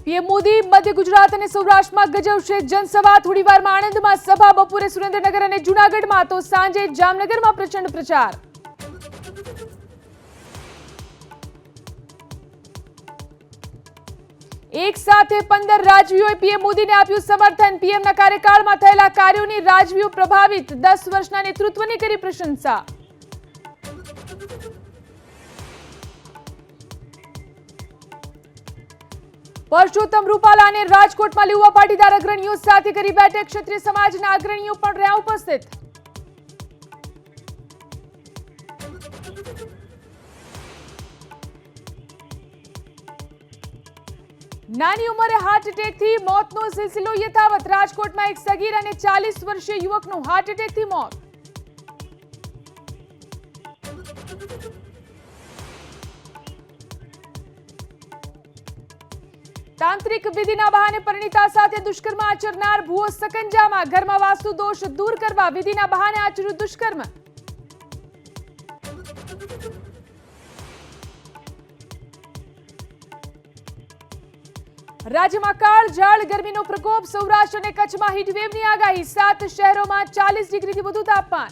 PM Modi મધ્ય ગુજરાત અને સૌરાષ્ટ્રમાં ગજવશે જનસભા। થોડીવારમાં આણંદમાં સભા, બપોરે સુરેન્દ્રનગર અને જૂનાગઢમાં તો સાંજે જામનગરમાં પ્રચંડ પ્રચાર। એક સાથે 15 રાજવીઓએ પીએમ મોદીને આપ્યું સમર્થન। પીએમના કાર્યકાળમાં થયેલા કાર્યોની રાજવીઓ પ્રભાવિત, 10 વર્ષના નેતૃત્વની કરી પ્રશંસા। પરસોત્તમ રૂપાલાને રાજકોટમાં લેવા પાટીદાર અગ્રણીઓ સાથે કરી બેઠક। ક્ષત્રિય સમાજના અગ્રણીઓ પણ રહ્યા ઉપસ્થિત। નાની ઉંમરે હાર્ટ એટેકથી મોતનો સિલસિલો યથાવત। રાજકોટમાં એક સગીર અને 40 વર્ષીય યુવકનું હાર્ટ એટેકથી મોત। તાંત્રિક વિધિના બહાને પરિણીતા સાથે દુષ્કર્મ આચરનાર ભુવો સકંજામાં। ઘરમાં વાસ્તુ દોષ દૂર કરવા વિધિના બહાને આચર્યું દુષ્કર્મ। રાજ્યમાં કાળઝાળ ગરમીનો પ્રકોપ। સૌરાષ્ટ્ર અને કચ્છમાં હીટવેવની આગાહી। 7 શહેરોમાં 40 ડિગ્રીથી વધુ તાપમાન।